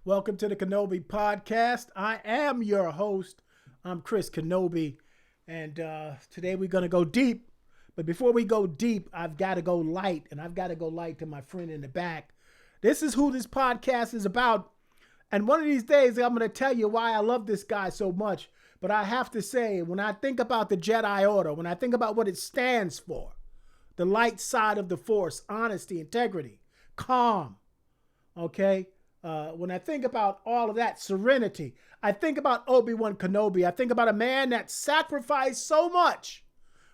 Welcome to the Kenobi podcast. I am your host. I'm Chris Kenobi, and today we're going to go deep. But before we go deep, I've got to go light, and I've got to go light to my friend in the back. This is who this podcast is about, and one of these days I'm going to tell you why I love this guy so much. But I have to say, when I think about the Jedi Order, when I think about what it stands for, the light side of the Force, honesty, integrity, calm, okay? When I think about all of that, serenity, I think about Obi-Wan Kenobi. I think about a man that sacrificed so much.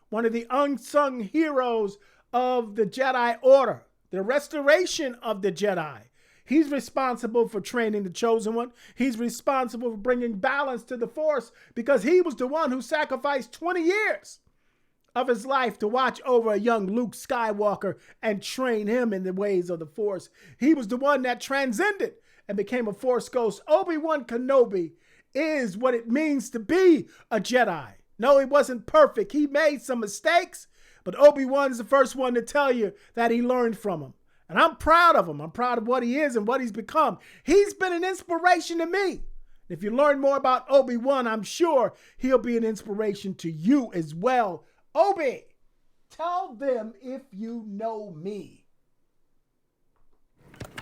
One of the unsung heroes of the Jedi Order, the restoration of the Jedi. He's responsible for training the Chosen One. He's responsible for bringing balance to the Force because he was the one who sacrificed 20 years of his life to watch over a young Luke Skywalker and train him in the ways of the Force. He was the one that transcended and became a Force ghost. Obi-Wan Kenobi is what it means to be a Jedi. No, he wasn't perfect. He made some mistakes, but Obi-Wan's the first one to tell you that he learned from them. And I'm proud of him. I'm proud of what he is and what he's become. He's been an inspiration to me. If you learn more about Obi-Wan, I'm sure he'll be an inspiration to you as well. Obi, tell them if you know me.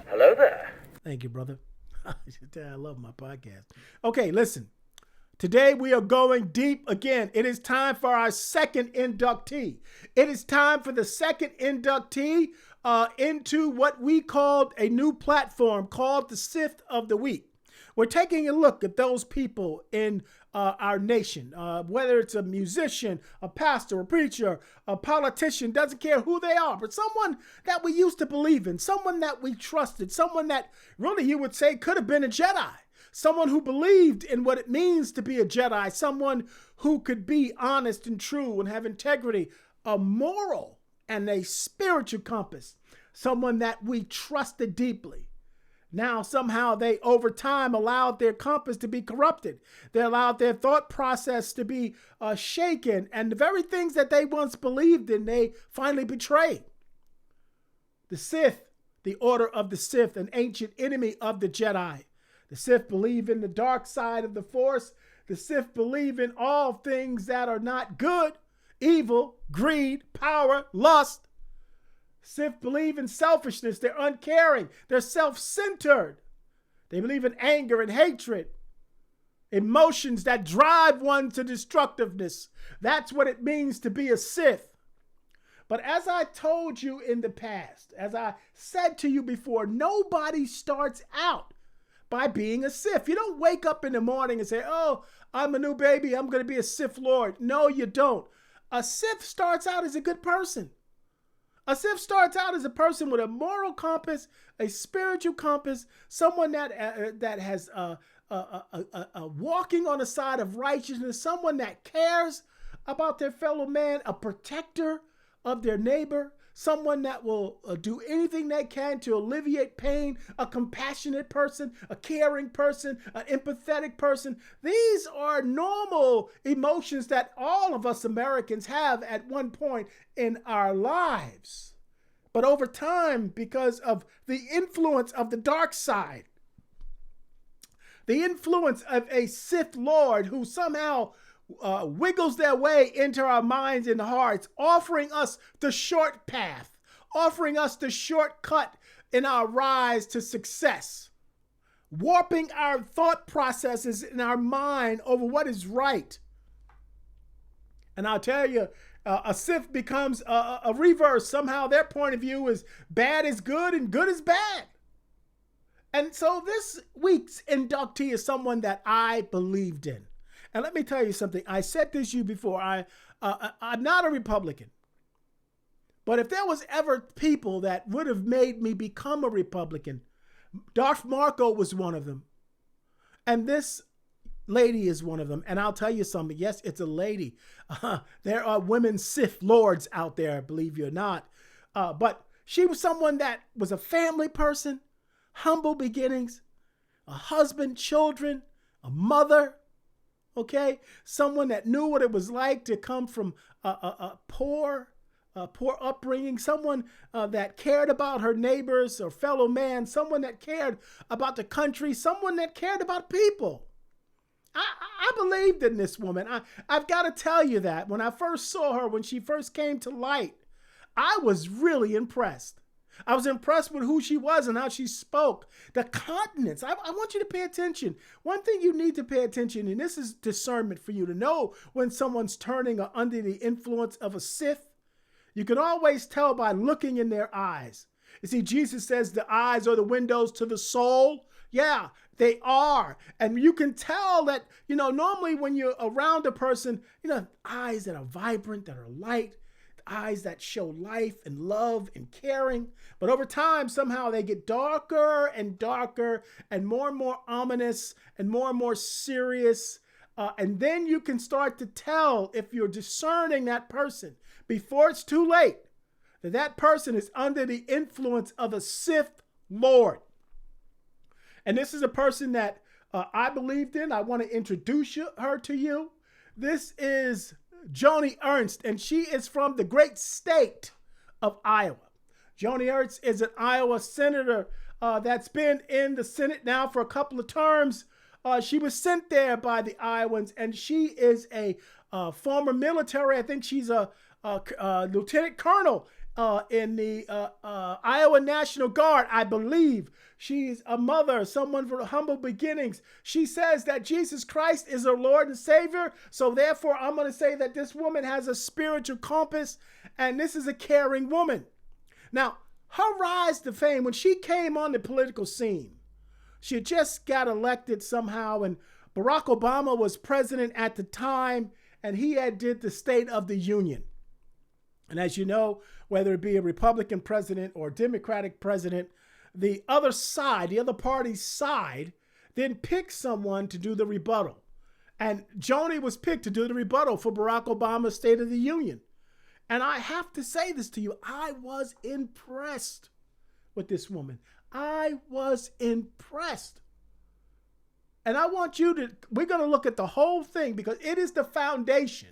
Hello there. Thank you, brother. I love my podcast. Okay, listen. Today we are going deep again. It is time for our second inductee. It is time for the second inductee into what we called a new platform called the Sith of the Week. We're taking a look at those people in our nation, whether it's a musician, a pastor, a preacher, a politician, doesn't care who they are, but someone that we used to believe in, someone that we trusted, someone that really you would say could have been a Jedi, someone who believed in what it means to be a Jedi, someone who could be honest and true and have integrity, a moral and a spiritual compass, someone that we trusted deeply. Now, somehow they, over time, allowed their compass to be corrupted. They allowed their thought process to be shaken. And the very things that they once believed in, they finally betrayed. The Sith, the Order of the Sith, an ancient enemy of the Jedi. The Sith believe in the dark side of the Force. The Sith believe in all things that are not good, evil, greed, power, lust. Sith believe in selfishness. They're uncaring. They're self-centered. They believe in anger and hatred, emotions that drive one to destructiveness. That's what it means to be a Sith. But as I told you in the past, as I said to you before, nobody starts out by being a Sith. You don't wake up in the morning and say, oh, I'm a new baby. I'm going to be a Sith Lord. No, you don't. A Sith starts out as a good person. A Sith starts out as a person with a moral compass, a spiritual compass, someone that has walking on the side of righteousness, someone that cares about their fellow man, a protector of their neighbor, someone that will do anything they can to alleviate pain, a compassionate person, a caring person, an empathetic person. These are normal emotions that all of us Americans have at one point in our lives. But over time, because of the influence of the dark side, the influence of a Sith Lord who somehow wiggles their way into our minds and hearts, offering us the short path, offering us the shortcut in our rise to success, warping our thought processes in our mind over what is right. And I'll tell you, a Sith becomes a reverse. Somehow their point of view is bad is good and good is bad. And so this week's inductee is someone that I believed in. And let me tell you something. I said this to you before. I'm not a Republican. But if there was ever people that would have made me become a Republican, Darth Marco was one of them. And this lady is one of them. And I'll tell you something. Yes, it's a lady. There are women Sith Lords out there, believe you or not. But she was someone that was a family person, humble beginnings, a husband, children, a mother. Okay, someone that knew what it was like to come from a poor poor upbringing, someone that cared about her neighbors or fellow man, someone that cared about the country, someone that cared about people. I believed in this woman. I've got to tell you that when I first saw her, when she first came to light, I was really impressed. I was impressed with who she was and how she spoke. The continence. I want you to pay attention. One thing you need to pay attention, and this is discernment for you to know when someone's turning or under the influence of a Sith. You can always tell by looking in their eyes. You see, Jesus says the eyes are the windows to the soul. Yeah, they are. And you can tell that, normally when you're around a person, eyes that are vibrant, that are light, eyes that show life and love and caring. But over time, somehow they get darker and darker and more ominous and more serious. And then you can start to tell, if you're discerning that person before it's too late, that person is under the influence of a Sith Lord. And this is a person that I believed in. I want to introduce her to you. This is Joni Ernst, and she is from the great state of Iowa. Joni Ernst is an Iowa senator that's been in the Senate now for a couple of terms. She was sent there by the Iowans, and she is a former military. I think she's a lieutenant colonel in the Iowa National Guard, I believe. She's a mother, someone from humble beginnings. She says that Jesus Christ is her Lord and Savior. So therefore, I'm going to say that this woman has a spiritual compass, and this is a caring woman. Now, her rise to fame, when she came on the political scene, she had just got elected somehow, and Barack Obama was president at the time, and he had did the State of the Union. And as you know, whether it be a Republican president or Democratic president, the other side, the other party's side, then picked someone to do the rebuttal. And Joni was picked to do the rebuttal for Barack Obama's State of the Union. And I have to say this to you. I was impressed with this woman. I was impressed. And I want we're going to look at the whole thing because it is the foundation.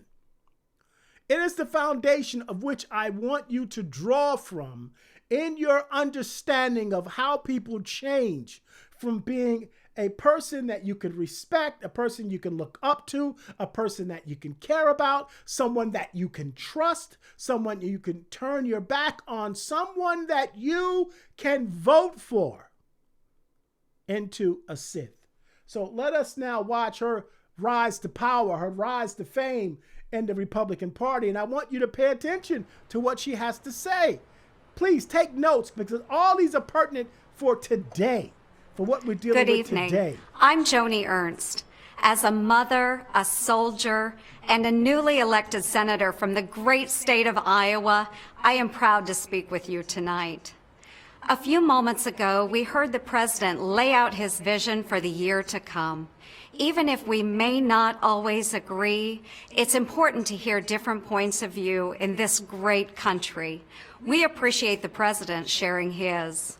It is the foundation of which I want you to draw from in your understanding of how people change from being a person that you can respect, a person you can look up to, a person that you can care about, someone that you can trust, someone you can turn your back on, someone that you can vote for into a Sith. So let us now watch her rise to power, her rise to fame in the Republican Party. And I want you to pay attention to what she has to say. Please take notes because all these are pertinent for today, for what we're dealing with today. Good evening. I'm Joni Ernst. As a mother, a soldier, and a newly elected senator from the great state of Iowa, I am proud to speak with you tonight. A few moments ago, we heard the president lay out his vision for the year to come. Even if we may not always agree, it's important to hear different points of view in this great country. We appreciate the president sharing his.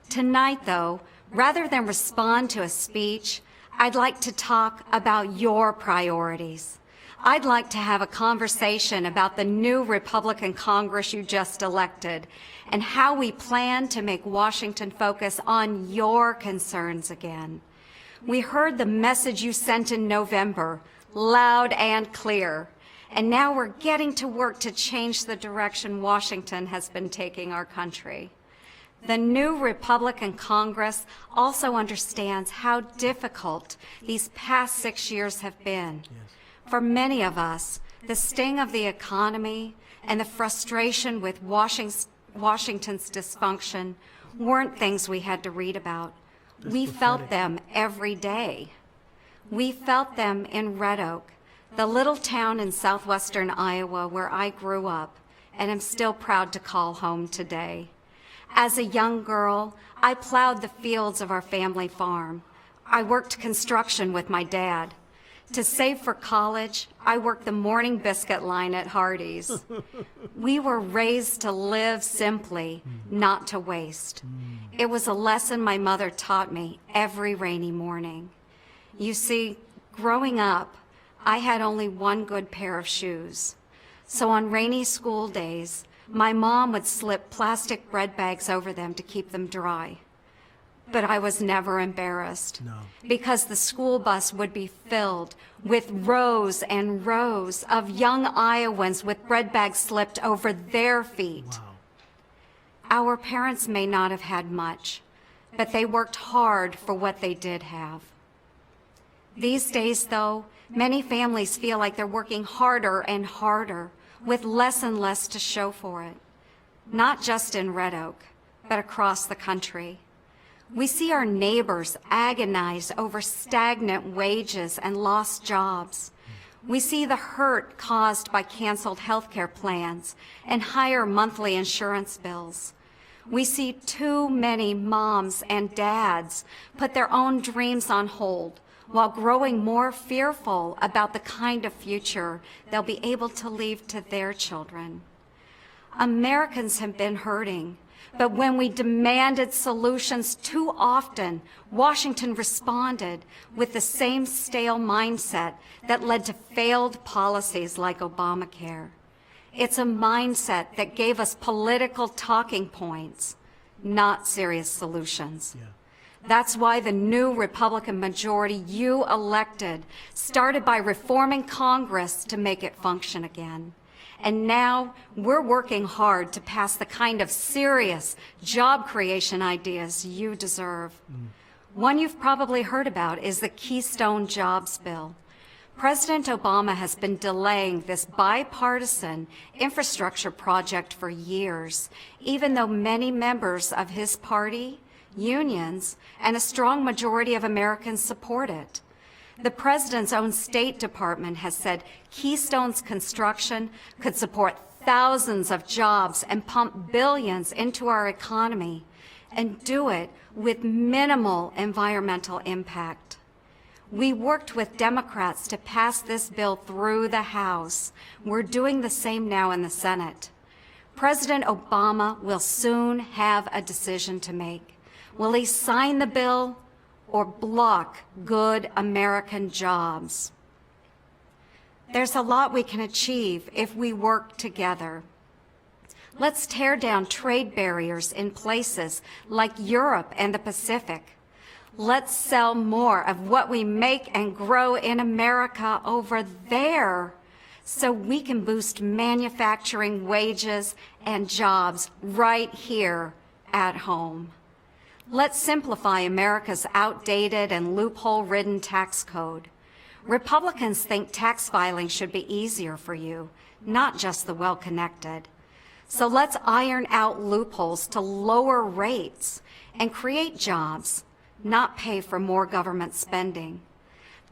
Tonight, though, rather than respond to a speech, I'd like to talk about your priorities. I'd like to have a conversation about the new Republican Congress you just elected and how we plan to make Washington focus on your concerns again. We heard the message you sent in November, loud and clear, and now we're getting to work to change the direction Washington has been taking our country. The new Republican Congress also understands how difficult these past 6 years have been. Yes. For many of us, the sting of the economy and the frustration with Washington's dysfunction weren't things we had to read about. We felt them every day. We felt them in Red Oak, the little town in southwestern Iowa where I grew up and am still proud to call home today. As a young girl, I plowed the fields of our family farm. I worked construction with my dad. To save for college, I worked the morning biscuit line at Hardee's. We were raised to live simply, not to waste. It was a lesson my mother taught me every rainy morning. You see, growing up, I had only one good pair of shoes. So on rainy school days, My mom would slip plastic bread bags over them to keep them dry. But I was never embarrassed because the school bus would be filled with rows and rows of young Iowans with bread bags slipped over their feet. Wow. Our parents may not have had much, but they worked hard for what they did have. These days, though, many families feel like they're working harder and harder with less and less to show for it, not just in Red Oak, but across the country. We see our neighbors agonize over stagnant wages and lost jobs. We see the hurt caused by canceled healthcare plans and higher monthly insurance bills. We see too many moms and dads put their own dreams on hold while growing more fearful about the kind of future they'll be able to leave to their children. Americans have been hurting, but when we demanded solutions too often, Washington responded with the same stale mindset that led to failed policies like Obamacare. It's a mindset that gave us political talking points, not serious solutions. Yeah. That's why the new Republican majority you elected started by reforming Congress to make it function again. And now we're working hard to pass the kind of serious job creation ideas you deserve. One you've probably heard about is the Keystone Jobs Bill. President Obama has been delaying this bipartisan infrastructure project for years, even though many members of his party, unions, and a strong majority of Americans support it. The president's own State Department has said Keystone's construction could support thousands of jobs and pump billions into our economy, and do it with minimal environmental impact. We worked with Democrats to pass this bill through the House. We're doing the same now in the Senate. President Obama will soon have a decision to make. Will he sign the bill or block good American jobs? There's a lot we can achieve if we work together. Let's tear down trade barriers in places like Europe and the Pacific. Let's sell more of what we make and grow in America over there so we can boost manufacturing wages and jobs right here at home. Let's simplify America's outdated and loophole-ridden tax code. Republicans think tax filing should be easier for you, not just the well-connected. So let's iron out loopholes to lower rates and create jobs, not pay for more government spending.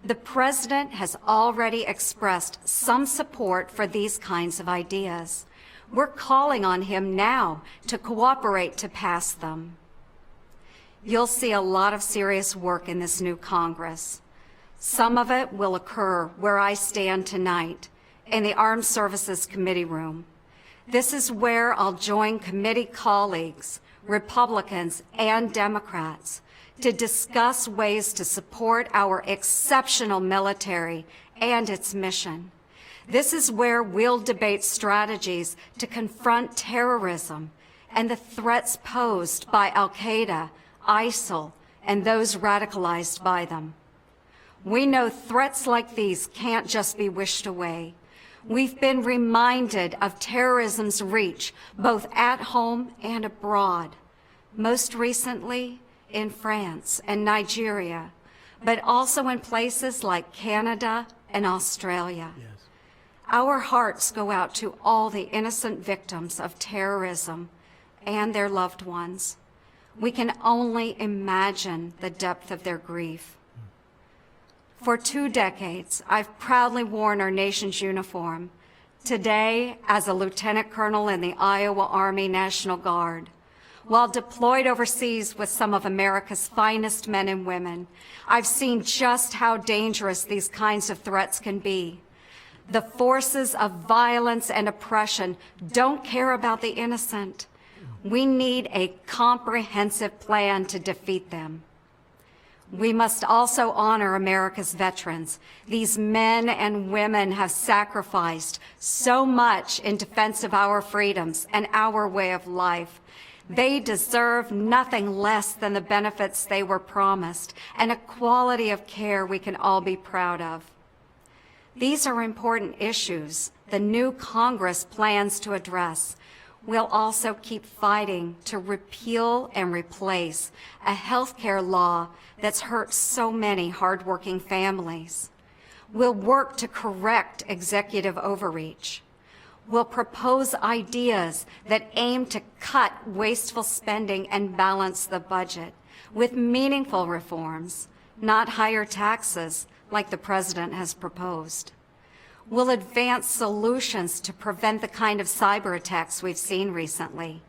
The president has already expressed some support for these kinds of ideas. We're calling on him now to cooperate to pass them. You'll see a lot of serious work in this new Congress. Some of it will occur where I stand tonight, in the Armed Services Committee room. This is where I'll join committee colleagues, Republicans and Democrats, to discuss ways to support our exceptional military and its mission. This is where we'll debate strategies to confront terrorism and the threats posed by Al-Qaeda, ISIL, and those radicalized by them. We know threats like these can't just be wished away. We've been reminded of terrorism's reach, both at home and abroad, most recently in France and Nigeria, but also in places like Canada and Australia. Yes. Our hearts go out to all the innocent victims of terrorism and their loved ones. We can only imagine the depth of their grief. For 2 decades, I've proudly worn our nation's uniform, today as a lieutenant colonel in the Iowa Army National Guard. While deployed overseas with some of America's finest men and women, I've seen just how dangerous these kinds of threats can be. The forces of violence and oppression don't care about the innocent. We need a comprehensive plan to defeat them. We must also honor America's veterans. These men and women have sacrificed so much in defense of our freedoms and our way of life. They deserve nothing less than the benefits they were promised and a quality of care we can all be proud of. These are important issues the new Congress plans to address. We'll also keep fighting to repeal and replace a health care law that's hurt so many hardworking families. We'll work to correct executive overreach. We'll propose ideas that aim to cut wasteful spending and balance the budget with meaningful reforms, not higher taxes like the president has proposed. We'll advance solutions to prevent the kind of cyber attacks we've seen recently.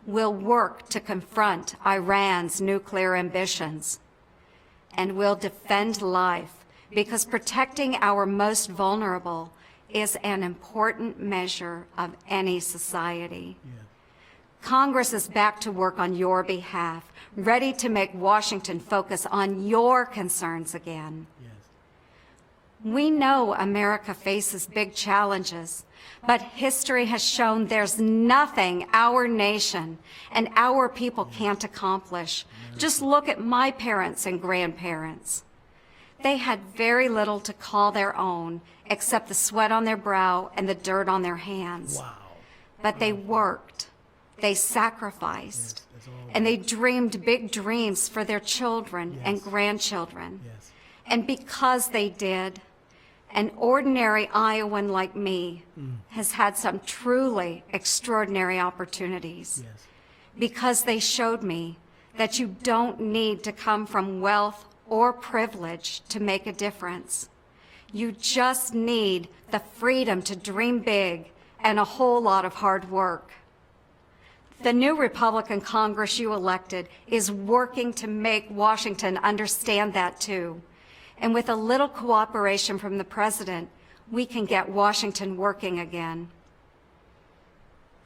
We'll work to confront Iran's nuclear ambitions. And we'll defend life because protecting our most vulnerable is an important measure of any society. Yeah. Congress is back to work on your behalf, ready to make Washington focus on your concerns again. Yes. We know America faces big challenges, but history has shown there's nothing our nation and our people can't accomplish. Just look at my parents and grandparents. They had very little to call their own except the sweat on their brow and the dirt on their hands. Wow. But they worked, they sacrificed, and they dreamed big dreams for their children and grandchildren. Yes. And because they did, an ordinary Iowan like me has had some truly extraordinary opportunities. Yes. Because they showed me that you don't need to come from wealth or privilege to make a difference. You just need the freedom to dream big and a whole lot of hard work. The new Republican Congress you elected is working to make Washington understand that too. And with a little cooperation from the president, we can get Washington working again.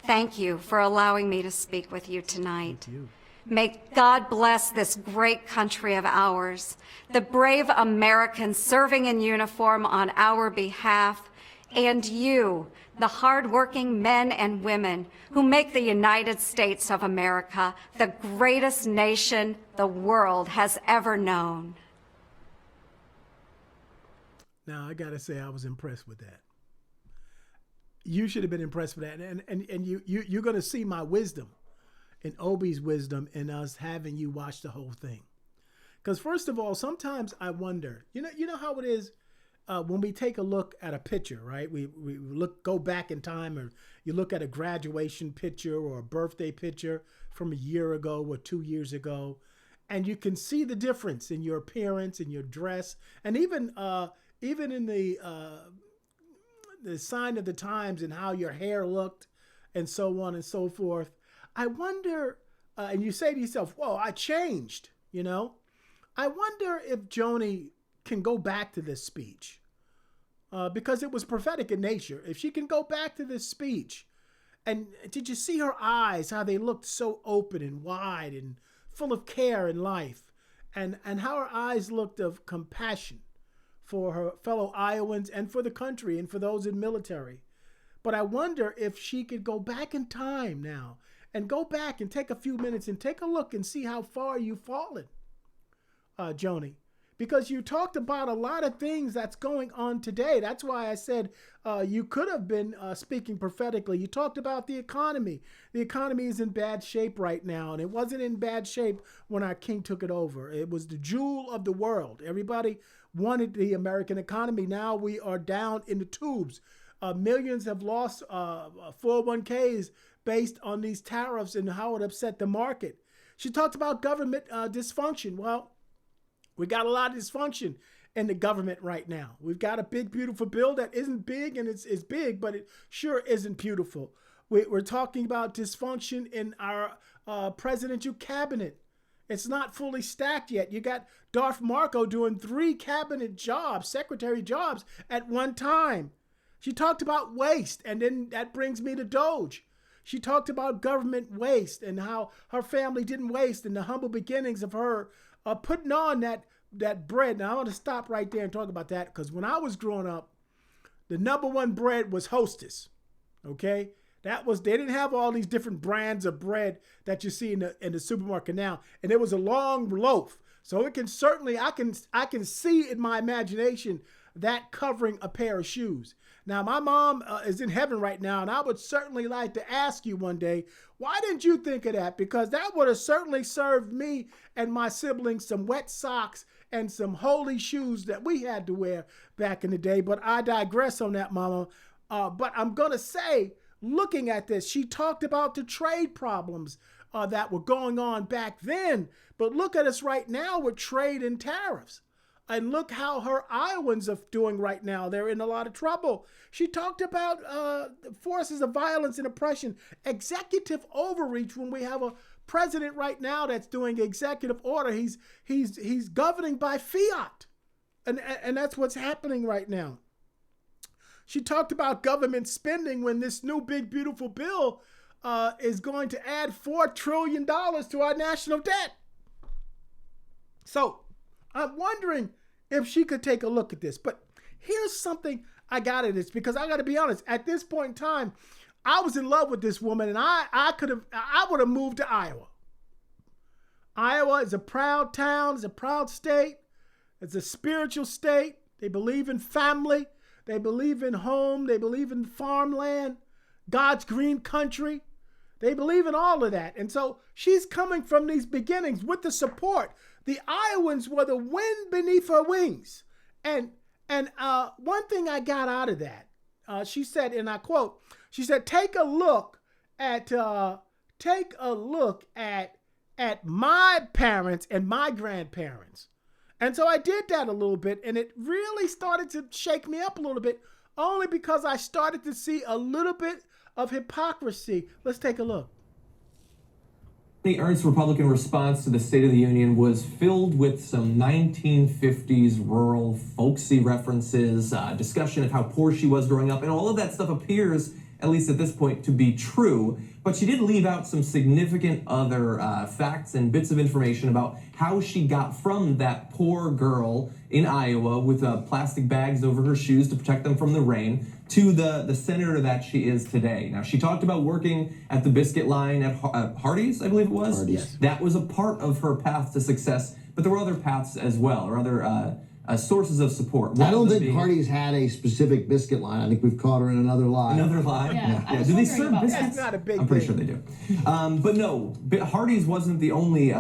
Thank you for allowing me to speak with you tonight. Thank you. May God bless this great country of ours, the brave Americans serving in uniform on our behalf, and you, the hardworking men and women who make the United States of America the greatest nation the world has ever known. Now, I gotta say, I was impressed with that. You should have been impressed with that, and you're gonna see my wisdom. And Obi's wisdom in us having you watch the whole thing. Because first of all, sometimes I wonder, you know how it is when we take a look at a picture, right? We go back in time, or you look at a graduation picture or a birthday picture from a year ago or 2 years ago, and you can see the difference in your appearance and your dress, and even in the sign of the times and how your hair looked and so on and so forth. I wonder, and you say to yourself, whoa, I changed, you know? I wonder if Joni can go back to this speech because it was prophetic in nature. If she can go back to this speech, and did you see her eyes, how they looked so open and wide and full of care in life, and how her eyes looked of compassion for her fellow Iowans and for the country and for those in military. But I wonder if she could go back in time now and go back and take a few minutes and take a look and see how far you've fallen, Joni. Because you talked about a lot of things that's going on today. That's why I said you could have been speaking prophetically. You talked about the economy. The economy is in bad shape right now, and it wasn't in bad shape when our king took it over. It was the jewel of the world. Everybody wanted the American economy. Now we are down in the tubes. Millions have lost 401ks based on these tariffs and how it upset the market. She talked about government dysfunction. Well, we got a lot of dysfunction in the government right now. We've got a big, beautiful bill that isn't big, and it's big, but it sure isn't beautiful. We're talking about dysfunction in our presidential cabinet. It's not fully stacked yet. You got Darth Marco doing 3 cabinet jobs, secretary jobs at one time. She talked about waste, and then that brings me to Doge. She talked about government waste and how her family didn't waste and the humble beginnings of her putting on that bread. Now, I want to stop right there and talk about that, because when I was growing up, the number one bread was Hostess. Okay, they didn't have all these different brands of bread that you see in the supermarket now, and it was a long loaf. So it can certainly, I can see in my imagination that covering a pair of shoes. Now, my mom is in heaven right now, and I would certainly like to ask you one day, why didn't you think of that? Because that would have certainly served me and my siblings some wet socks and some holy shoes that we had to wear back in the day. But I digress on that, Mama. But I'm going to say, looking at this, she talked about the trade problems that were going on back then. But look at us right now with trade and tariffs. And look how her Iowans are doing right now. They're in a lot of trouble. She talked about forces of violence and oppression, executive overreach, when we have a president right now that's doing executive order. He's governing by fiat. And that's what's happening right now. She talked about government spending when this new big, beautiful bill is going to add $4 trillion to our national debt. So I'm wondering if she could take a look at this. But here's something I got at this, because I got to be honest, at this point in time, I was in love with this woman, and I would have moved to Iowa. Iowa is a proud town, it's a proud state, it's a spiritual state. They believe in family. They believe in home. They believe in farmland, God's green country. They believe in all of that. And so she's coming from these beginnings with the support. The Iowans were the wind beneath her wings. And one thing I got out of that, she said, and I quote, she said, take a look at my parents and my grandparents. And so I did that a little bit, and it really started to shake me up a little bit, only because I started to see a little bit of hypocrisy. Let's take a look. Joni Ernst's Republican response to the State of the Union was filled with some 1950s rural folksy references, discussion of how poor she was growing up, and all of that stuff appears, at least at this point, to be true. But she did leave out some significant other facts and bits of information about how she got from that poor girl in Iowa with plastic bags over her shoes to protect them from the rain to the senator that she is today. Now, she talked about working at the biscuit line at Hardee's, I believe it was. Hardee's. That was a part of her path to success, but there were other paths as well, or other sources of support. I don't think Hardee's had a specific biscuit line. I think we've caught her in another lie. Another lie? Yeah. Do they serve biscuits? That's not a big I'm pretty thing. sure they do. But no, Hardee's wasn't the only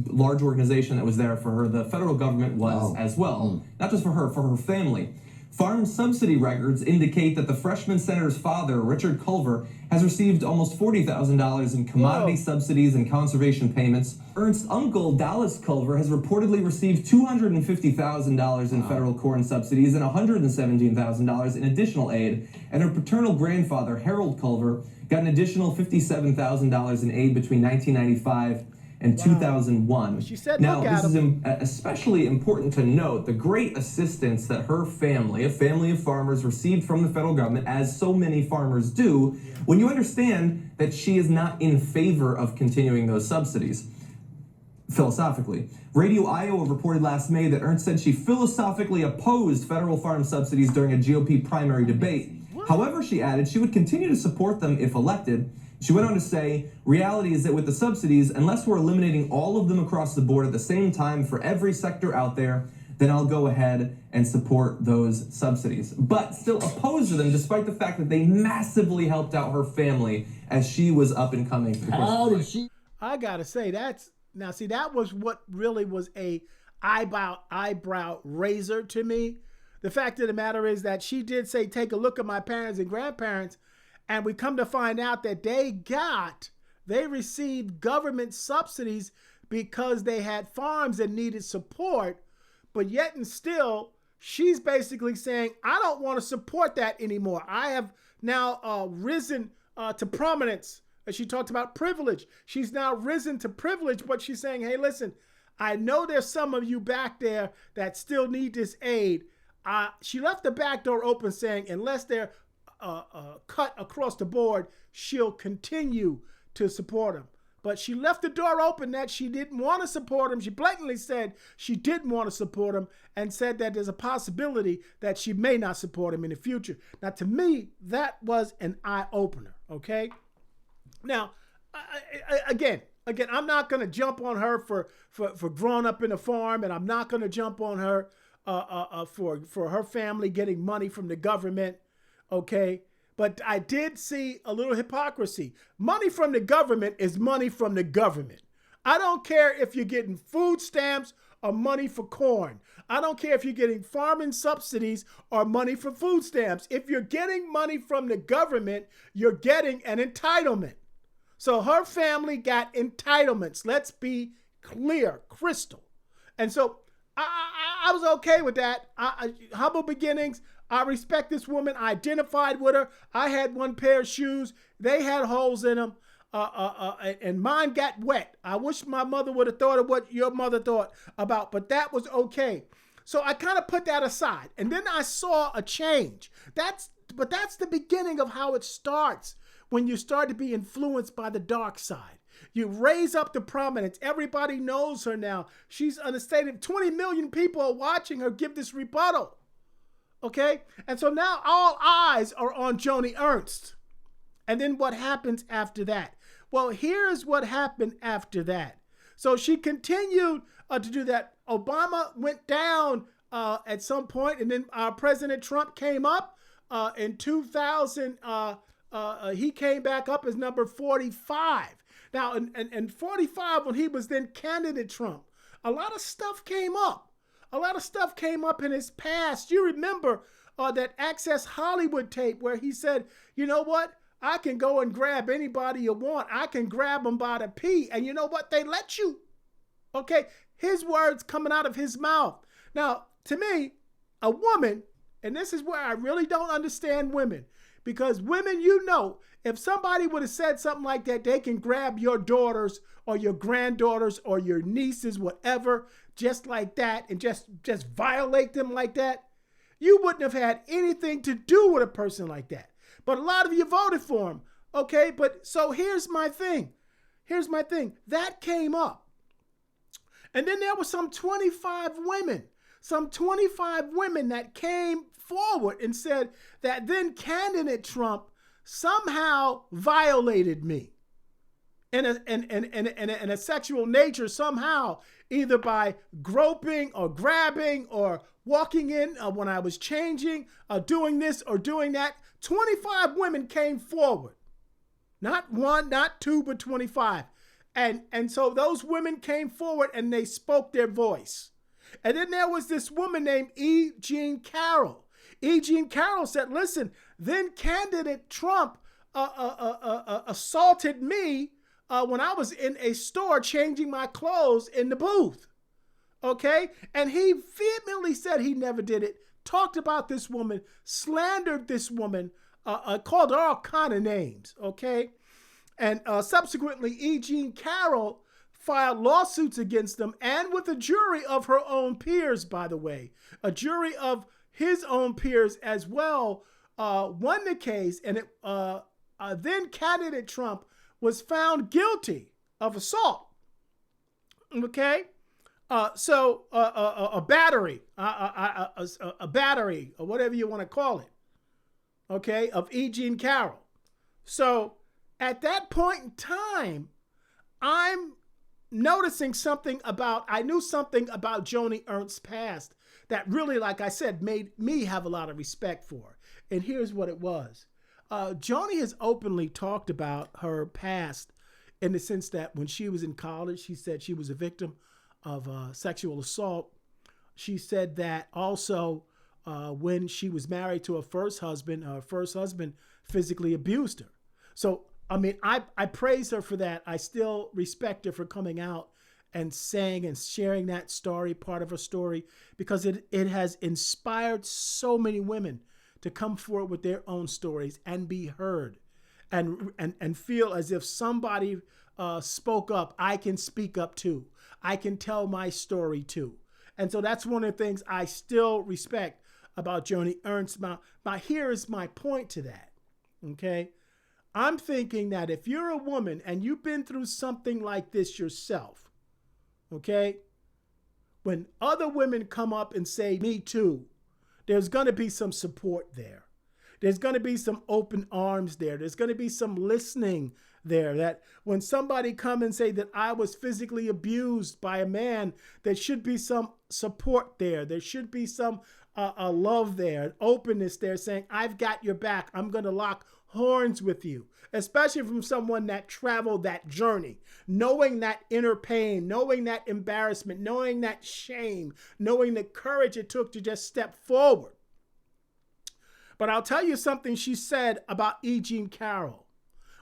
large organization that was there for her. The federal government was as well. Not just for her family. Farm subsidy records indicate that the freshman senator's father, Richard Culver, has received almost $40,000 in commodity subsidies and conservation payments. Ernst's uncle, Dallas Culver, has reportedly received $250,000 in federal corn subsidies and $117,000 in additional aid. And her paternal grandfather, Harold Culver, got an additional $57,000 in aid between 1995 and 2001. She said, now, look at this is especially important to note the great assistance that her family, a family of farmers, received from the federal government, as so many farmers do, when you understand that she is not in favor of continuing those subsidies. Philosophically. Radio Iowa reported last May that Ernst said she philosophically opposed federal farm subsidies during a GOP primary debate. However, she added she would continue to support them if elected. She went on to say, reality is that with the subsidies, unless we're eliminating all of them across the board at the same time for every sector out there, then I'll go ahead and support those subsidies. But still opposed to them, despite the fact that they massively helped out her family as she was up and coming. How did she? I gotta say, that was what really was a eyebrow raiser to me. The fact of the matter is that she did say, take a look at my parents and grandparents, and we come to find out that they received government subsidies because they had farms that needed support, but yet and still, she's basically saying, I don't want to support that anymore. I have now risen to prominence. As she talked about privilege. She's now risen to privilege, but she's saying, hey, listen, I know there's some of you back there that still need this aid. She left the back door open saying, unless they're cut across the board, she'll continue to support them. But she left the door open that she didn't want to support him. She blatantly said she didn't want to support him and said that there's a possibility that she may not support him in the future. Now, to me, that was an eye-opener, okay? Now, again, I'm not going to jump on her for growing up in a farm, and I'm not going to jump on her for her family getting money from the government, okay? But I did see a little hypocrisy. Money from the government is money from the government. I don't care if you're getting food stamps or money for corn. I don't care if you're getting farming subsidies or money for food stamps. If you're getting money from the government, you're getting an entitlement. So her family got entitlements. Let's be clear, crystal. And so I was okay with that. Humble beginnings. I respect this woman. I identified with her. I had one pair of shoes. They had holes in them. And mine got wet. I wish my mother would have thought of what your mother thought about, but that was okay. So I kind of put that aside. And then I saw a change. That's the beginning of how it starts when you start to be influenced by the dark side. You raise up to prominence. Everybody knows her now. She's understated. 20 million people are watching her give this rebuttal. Okay? And so now all eyes are on Joni Ernst. And then what happens after that? Well, here's what happened after that. So she continued to do that. Obama went down at some point, and then President Trump came up in 2000. He came back up as number 45. Now, in 45, when he was then candidate Trump, a lot of stuff came up. A lot of stuff came up in his past. You remember that Access Hollywood tape where he said, you know what? I can go and grab anybody you want. I can grab them by the pee. And you know what? They let you. Okay? His words coming out of his mouth. Now, to me, a woman, and this is where I really don't understand women, because women, you know, if somebody would have said something like that, they can grab your daughters or your granddaughters or your nieces, whatever, just like that, and just violate them like that. You wouldn't have had anything to do with a person like that. But a lot of you voted for him. Okay, but so here's my thing. That came up. And then there were some 25 women that came forward and said that then candidate Trump somehow violated me in a sexual nature somehow, either by groping or grabbing or walking in when I was changing, doing this or doing that. 25 women came forward. Not one, not two, but 25. And so those women came forward and they spoke their voice. And then there was this woman named E. Jean Carroll. E. Jean Carroll said, listen, then candidate Trump assaulted me when I was in a store changing my clothes in the booth. Okay? And he vehemently said he never did it, talked about this woman, slandered this woman, called her all kind of names. Okay? And subsequently, E. Jean Carroll filed lawsuits against them, and with a jury of her own peers, by the way. A jury of his own peers as well won the case, and then candidate Trump was found guilty of assault. Okay? So a battery, a battery, or whatever you want to call it, okay, of E. Jean Carroll. So at that point in time, I'm noticing I knew something about Joni Ernst's past that really, like I said, made me have a lot of respect for her. And here's what it was. Joni has openly talked about her past in the sense that when she was in college, she said she was a victim of sexual assault. She said that also when she was married to her first husband physically abused her. So, I mean, I praise her for that. I still respect her for coming out and saying and sharing that story, part of her story, because it has inspired so many women to come forward with their own stories and be heard and feel as if somebody spoke up. I can speak up too. I can tell my story too. And so that's one of the things I still respect about Joni Ernst. Now here is my point to that, okay? I'm thinking that if you're a woman and you've been through something like this yourself, okay, when other women come up and say, me too, there's going to be some support there. There's going to be some open arms there. There's going to be some listening there, that when somebody come and say that I was physically abused by a man, there should be some support there. There should be some a love there, an openness there, saying, I've got your back. I'm going to lock horns with you, especially from someone that traveled that journey, knowing that inner pain, knowing that embarrassment, knowing that shame, knowing the courage it took to just step forward. But I'll tell you something she said about E. Jean Carroll.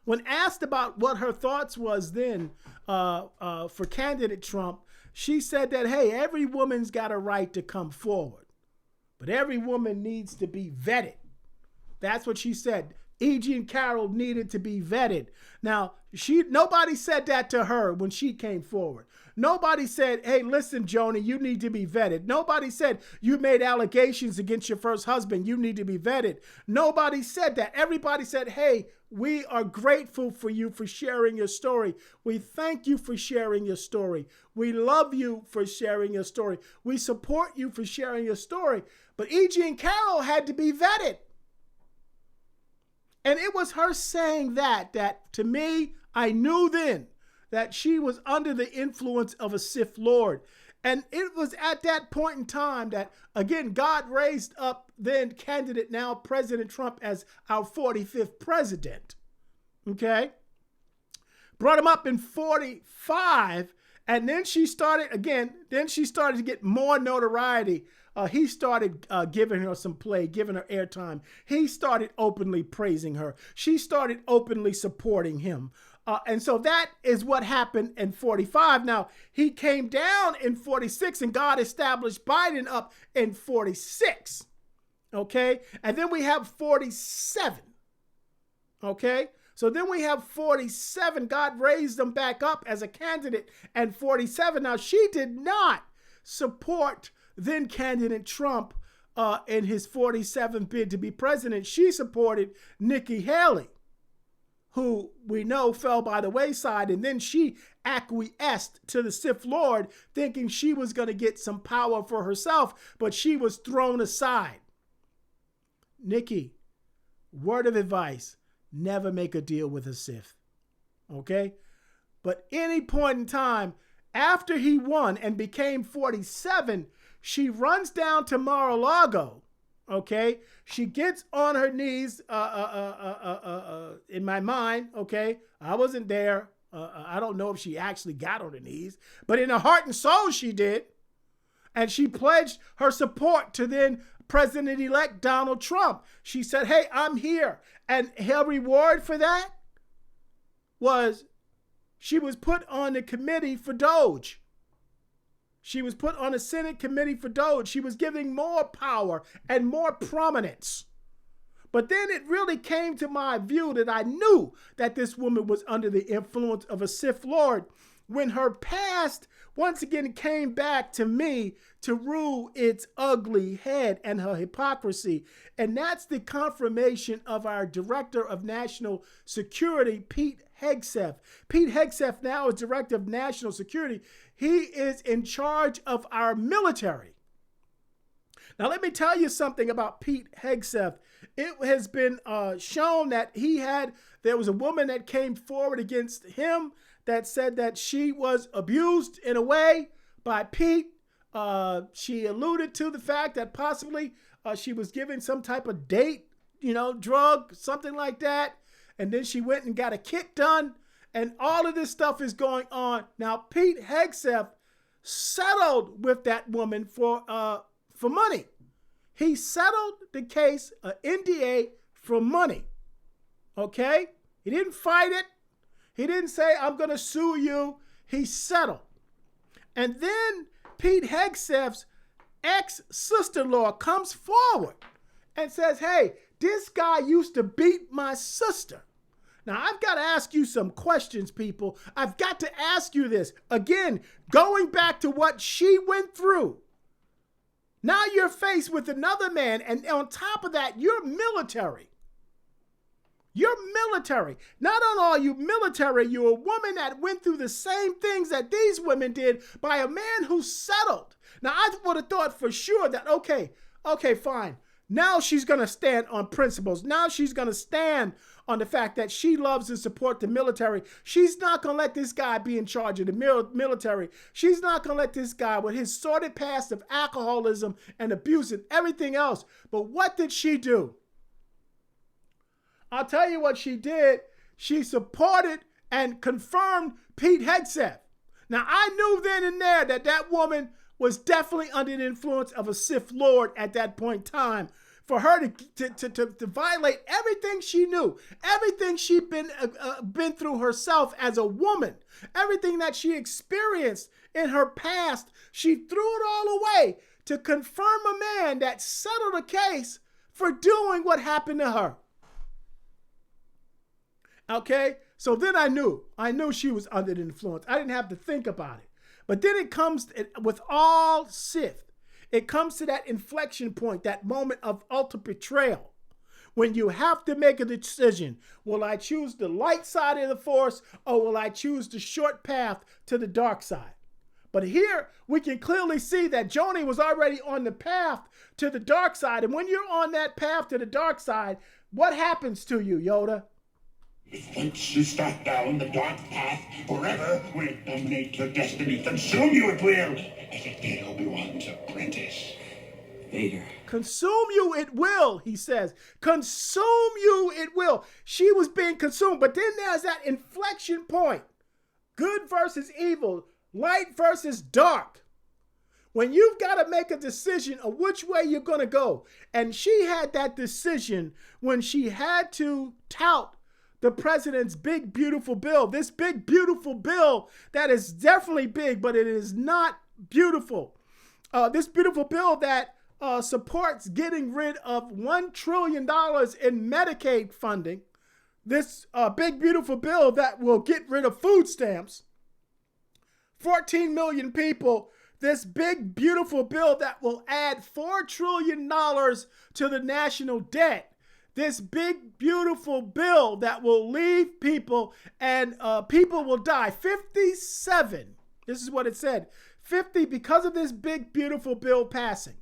When asked about what her thoughts was then for candidate Trump, she said that, hey, every woman's got a right to come forward, but every woman needs to be vetted. That's what she said. E. Jean Carroll needed to be vetted. Now, nobody said that to her when she came forward. Nobody said, hey, listen, Joni, you need to be vetted. Nobody said you made allegations against your first husband. You need to be vetted. Nobody said that. Everybody said, hey, we are grateful for you for sharing your story. We thank you for sharing your story. We love you for sharing your story. We support you for sharing your story. But E. Jean Carroll had to be vetted. And it was her saying that to me, I knew then that she was under the influence of a Sith Lord. And it was at that point in time that, again, God raised up then candidate, now President Trump, as our 45th president. Okay? Brought him up in 45. And then she started to get more notoriety. He started giving her some play, giving her airtime. He started openly praising her. She started openly supporting him. And so that is what happened in 45. Now, he came down in 46 and God established Biden up in 46. Okay? And then we have 47. Okay? So then we have 47. God raised them back up as a candidate and 47. Now, she did not support then candidate Trump in his 47th bid to be president. She supported Nikki Haley, who we know fell by the wayside, and then she acquiesced to the Sith Lord, thinking she was going to get some power for herself, but she was thrown aside. Nikki, word of advice, never make a deal with a Sith, okay? But any point in time, after he won and became 47, she runs down to Mar-a-Lago, okay? She gets on her knees in my mind, okay? I wasn't there. I don't know if she actually got on her knees, but in her heart and soul she did. And she pledged her support to then President-elect Donald Trump. She said, hey, I'm here. And her reward for that was she was put on the committee for Doge. She was put on a Senate committee for Doge. She was giving more power and more prominence. But then it really came to my view that I knew that this woman was under the influence of a Sith Lord when her past once again came back to me to rule its ugly head and her hypocrisy. And that's the confirmation of our Director of National Security, Pete Hegseth. Pete Hegseth now is Director of National Security. He is in charge of our military. Now, let me tell you something about Pete Hegseth. It has been shown that there was a woman that came forward against him that said that she was abused in a way by Pete. She alluded to the fact that possibly she was given some type of date, drug, something like that. And then she went and got a kit done. And all of this stuff is going on. Now, Pete Hegseth settled with that woman for money. He settled the case, NDA, for money. Okay? He didn't fight it. He didn't say, I'm going to sue you. He settled. And then Pete Hegseth's ex-sister-in-law comes forward and says, hey, this guy used to beat my sister. Now, I've got to ask you some questions, people. I've got to ask you this. Again, going back to what she went through. Now you're faced with another man, and on top of that, you're military. You're military. Not only are you military, you're a woman that went through the same things that these women did by a man who settled. Now, I would have thought for sure that, okay, fine. Now she's going to stand on principles. Now she's going to stand on the fact that she loves and supports the military. She's not going to let this guy be in charge of the military. She's not going to let this guy with his sordid past of alcoholism and abuse and everything else. But what did she do? I'll tell you what she did. She supported and confirmed Pete Hegseth. Now, I knew then and there that that woman was definitely under the influence of a Sith Lord at that point in time. For her to violate everything she knew, everything she'd been through herself as a woman, everything that she experienced in her past, she threw it all away to confirm a man that settled a case for doing what happened to her. Okay, so then I knew she was under the influence. I didn't have to think about it. But then it comes with all Sith. It comes to that inflection point, that moment of ultimate betrayal, when you have to make a decision. Will I choose the light side of the Force, or will I choose the short path to the dark side? But here we can clearly see that Joni was already on the path to the dark side. And when you're on that path to the dark side, what happens to you, Yoda? Once you start down the dark path, forever will it dominate your destiny. Consume you it will, as it did Obi-Wan's apprentice. Vader. Consume you it will, he says. Consume you it will. She was being consumed. But then there's that inflection point. Good versus evil. Light versus dark. When you've got to make a decision of which way you're going to go. And she had that decision when she had to tout the president's big, beautiful bill. This big, beautiful bill that is definitely big, but it is not beautiful. This beautiful bill that supports getting rid of $1 trillion in Medicaid funding. This big, beautiful bill that will get rid of food stamps. 14 million people. This big, beautiful bill that will add $4 trillion to the national debt. This big, beautiful bill that will leave people and people will die. 57. This is what it said. 50 because of this big, beautiful bill passing.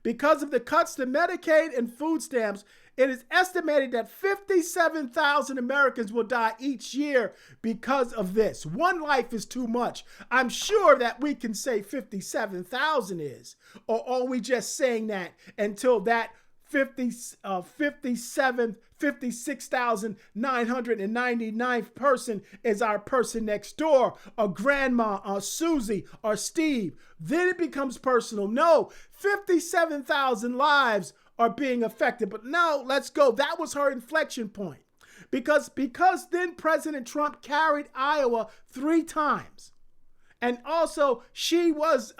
Because of the cuts to Medicaid and food stamps, it is estimated that 57,000 Americans will die each year because of this. One life is too much. I'm sure that we can say 57,000 is. Or are we just saying that until that 56,999th person is our person next door, or grandma, or Susie, or Steve? Then it becomes personal. No, 57,000 lives are being affected. But no, let's go. That was her inflection point. Because then President Trump carried Iowa 3 times. And also it was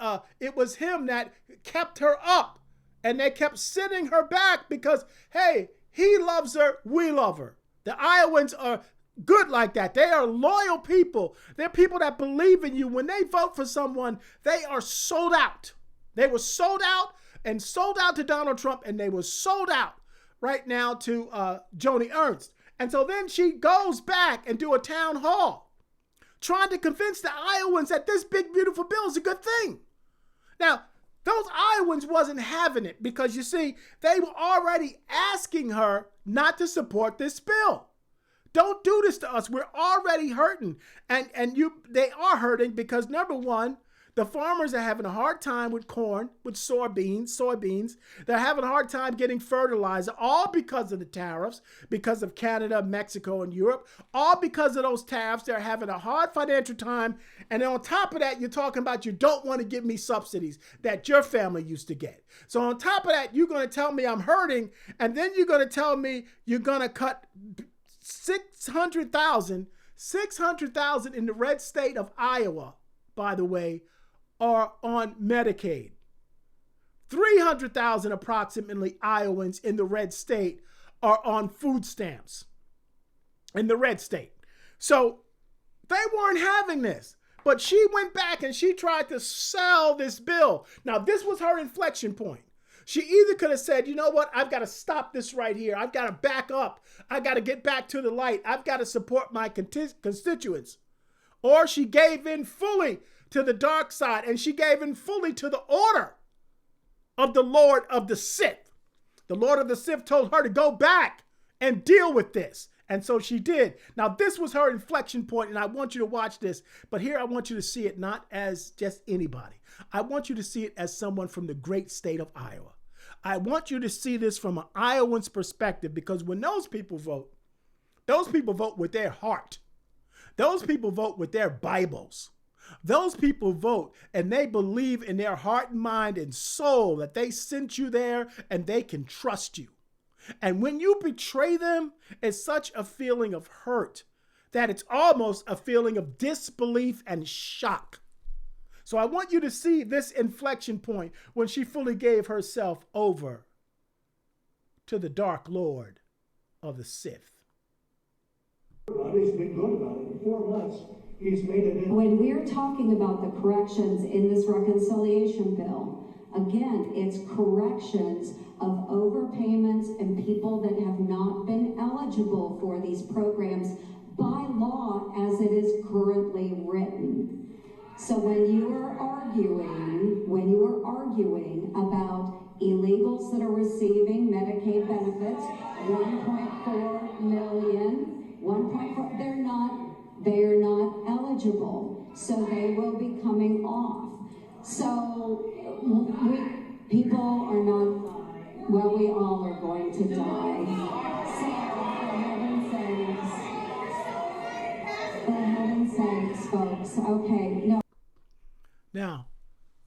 him that kept her up. And they kept sending her back because, hey, he loves her, we love her. The Iowans are good like that. They are loyal people. They're people that believe in you. When they vote for someone, they are sold out. They were sold out and sold out to Donald Trump, and they were sold out right now to Joni Ernst. And so then she goes back and do a town hall trying to convince the Iowans that this big, beautiful bill is a good thing. Now, those Iowans wasn't having it because, you see, they were already asking her not to support this bill. Don't do this to us. We're already hurting. And they are hurting because, number one, the farmers are having a hard time with corn, with soybeans. They're having a hard time getting fertilizer, all because of the tariffs, because of Canada, Mexico, and Europe. All because of those tariffs, they're having a hard financial time. And then on top of that, you're talking about you don't want to give me subsidies that your family used to get. So on top of that, you're going to tell me I'm hurting, and then you're going to tell me you're going to cut 600,000 in the red state of Iowa, by the way, are on Medicaid. 300,000 approximately Iowans in the red state are on food stamps in the red state. So they weren't having this. But she went back and she tried to sell this bill. Now, this was her inflection point. She either could have said, you know what, I've got to stop this right here. I've got to back up. I got to get back to the light. I've got to support my constituents. Or she gave in fully to the dark side, and she gave in fully to the order of the Lord of the Sith. The Lord of the Sith told her to go back and deal with this. And so she did. Now, this was her inflection point, and I want you to watch this. But here I want you to see it not as just anybody. I want you to see it as someone from the great state of Iowa. I want you to see this from an Iowan's perspective, because when those people vote with their heart. Those people vote with their Bibles. Those people vote and they believe in their heart and mind and soul that they sent you there and they can trust you. And when you betray them, it's such a feeling of hurt that it's almost a feeling of disbelief and shock. So I want you to see this inflection point when she fully gave herself over to the Dark Lord of the Sith. He's been good about it. In 4 months, he's made it. When we're talking about the corrections in this reconciliation bill, again, it's corrections of overpayments and people that have not been eligible for these programs by law as it is currently written. So when you are arguing about illegals that are receiving Medicaid benefits, 1.4 million, 1.4, they're not eligible, so they will be coming off. So people are not, well, we all are going to die. So, for heaven's sakes, folks, okay, no. Now,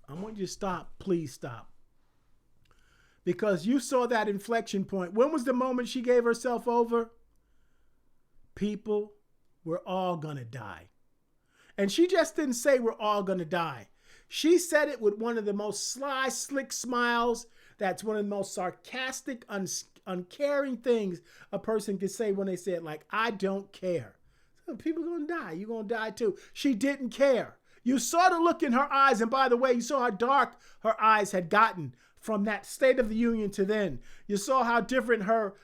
I want you to stop, please stop. Because you saw that inflection point. When was the moment she gave herself over? People, we're all gonna die. And she just didn't say we're all gonna die. She said it with one of the most sly, slick smiles. That's one of the most sarcastic, uncaring things a person can say when they say it, like, I don't care. So people are gonna die. You're gonna die too. She didn't care. You saw the look in her eyes, and by the way, you saw how dark her eyes had gotten from that State of the Union to then. You saw how different her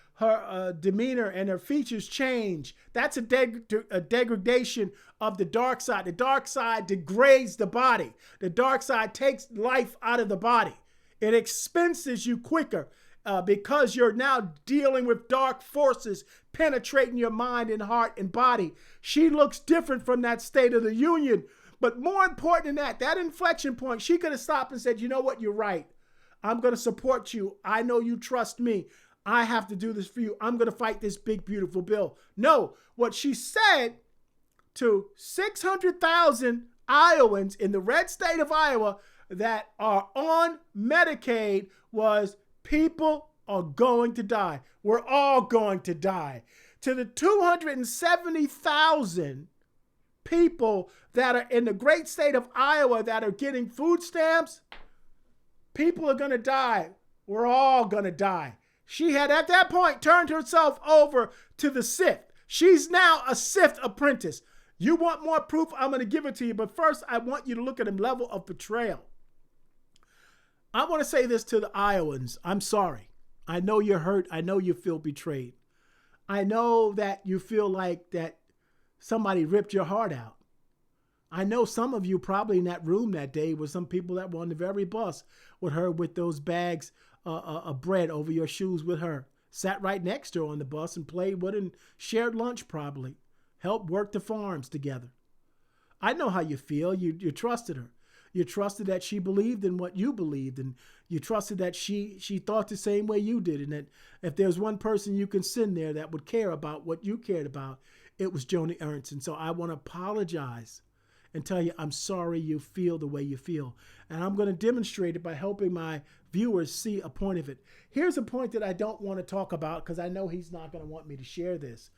demeanor and her features change. That's a degradation of the dark side. The dark side degrades the body. The dark side takes life out of the body. It expenses you quicker because you're now dealing with dark forces penetrating your mind and heart and body. She looks different from that State of the Union. But more important than that, that inflection point, she could have stopped and said, you know what, you're right. I'm going to support you. I know you trust me. I have to do this for you. I'm going to fight this big, beautiful bill. No, what she said to 600,000 Iowans in the red state of Iowa that are on Medicaid was, people are going to die. We're all going to die. To the 270,000 people that are in the great state of Iowa that are getting food stamps, people are going to die. We're all going to die. She had at that point turned herself over to the Sith. She's now a Sith Apprentice. You want more proof? I'm going to give it to you. But first, I want you to look at the level of betrayal. I want to say this to the Iowans. I'm sorry. I know you're hurt. I know you feel betrayed. I know that you feel like that somebody ripped your heart out. I know some of you probably in that room that day were some people that were on the very bus with her with those bags of bread over your shoes with her. Sat right next to her on the bus and played with her and shared lunch probably. Helped work the farms together. I know how you feel. You trusted her. You trusted that she believed in what you believed, and you trusted that she thought the same way you did, and that if there's one person you can send there that would care about what you cared about, it was Joni Ernst. And so I want to apologize and tell you I'm sorry you feel the way you feel. And I'm going to demonstrate it by helping my viewers see a point of it. Here's a point that I don't want to talk about because I know he's not going to want me to share this.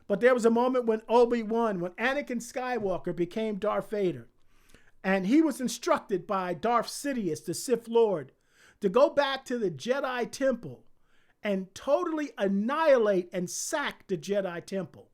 But there was a moment when Obi-Wan, when Anakin Skywalker became Darth Vader, and he was instructed by Darth Sidious, the Sith Lord, to go back to the Jedi Temple and totally annihilate and sack the Jedi Temple.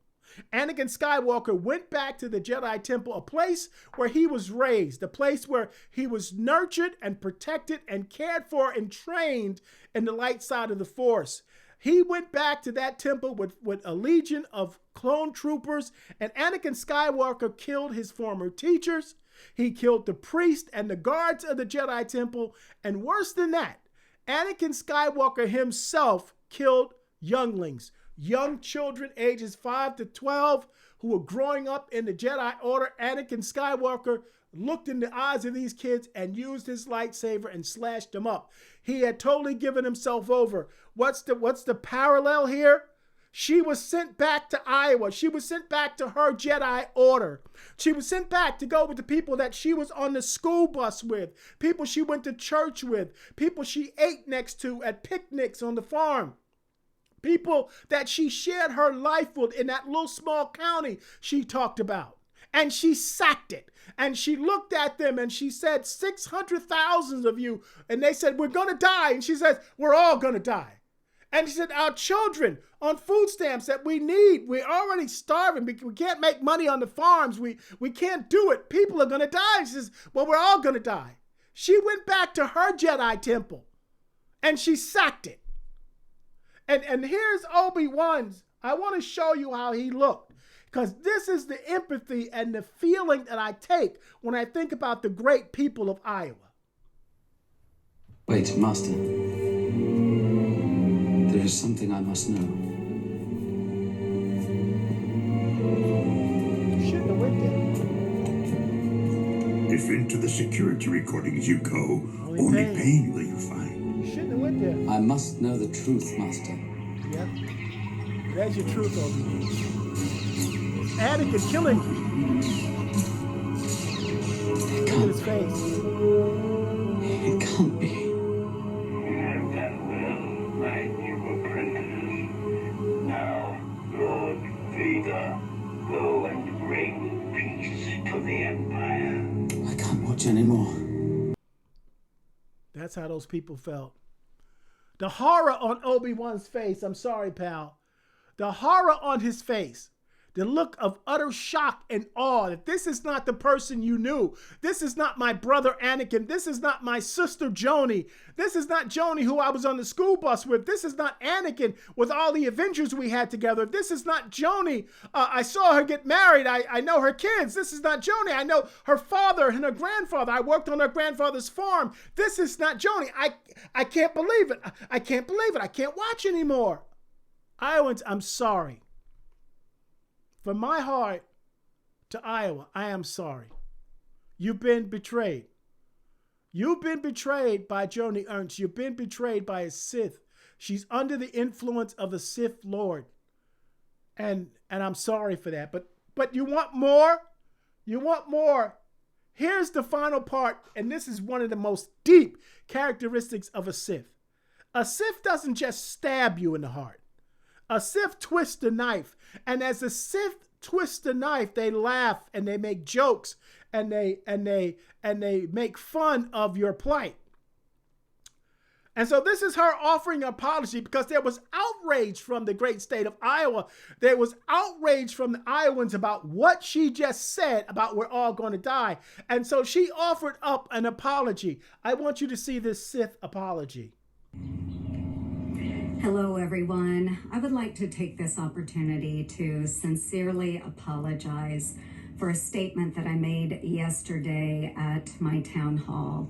Anakin Skywalker went back to the Jedi Temple, a place where he was raised, a place where he was nurtured and protected and cared for and trained in the light side of the Force. He went back to that temple with a legion of clone troopers, and Anakin Skywalker killed his former teachers. He killed the priest and the guards of the Jedi Temple, and worse than that, Anakin Skywalker himself killed younglings, young children ages 5 to 12 who were growing up in the Jedi Order. Anakin Skywalker looked in the eyes of these kids and used his lightsaber and slashed them up. He had totally given himself over. What's the parallel here? She was sent back to Iowa. She was sent back to her Jedi Order. She was sent back to go with the people that she was on the school bus with, people she went to church with, people she ate next to at picnics on the farm, people that she shared her life with in that little small county she talked about. And she sacked it. And she looked at them and she said, 600,000 of you. And they said, we're going to die. And she says, we're all going to die. And she said, our children on food stamps that we need, we're already starving. We can't make money on the farms. We can't do it. People are going to die. She says, well, we're all going to die. She went back to her Jedi temple and she sacked it. And here's Obi-Wan's. I want to show you how he looked, because this is the empathy and the feeling that I take when I think about the great people of Iowa. Wait, Master. There is something I must know. You shouldn't have went there. If into the security recordings you go, only pain will you find. You shouldn't have went there. I must know the truth, Master. Yep. There's your truth, Obi-Wan. Anakin killing him. Look at his face. It can't be. And that will, my new apprentice. Now, Lord Vader, go and bring peace to the Empire. I can't watch anymore. That's how those people felt. The horror on Obi-Wan's face, I'm sorry, pal. The horror on his face. The look of utter shock and awe that this is not the person you knew. This is not my brother Anakin. This is not my sister Joni. This is not Joni who I was on the school bus with. This is not Anakin with all the adventures we had together. This is not Joni. I saw her get married. I know her kids. This is not Joni. I know her father and her grandfather. I worked on her grandfather's farm. This is not Joni. I can't believe it. I can't believe it. I can't watch anymore. Iowans, I'm sorry. From my heart to Iowa, I am sorry. You've been betrayed. You've been betrayed by Joni Ernst. You've been betrayed by a Sith. She's under the influence of the Sith Lord. And I'm sorry for that. But you want more? You want more? Here's the final part, and this is one of the most deep characteristics of a Sith. A Sith doesn't just stab you in the heart. A Sith twists the knife, and as a Sith twists the knife, they laugh and they make jokes and they make fun of your plight. And so this is her offering an apology because there was outrage from the great state of Iowa. There was outrage from the Iowans about what she just said about we're all going to die. And so she offered up an apology. I want you to see this Sith apology. Hello, everyone. I would like to take this opportunity to sincerely apologize for a statement that I made yesterday at my town hall.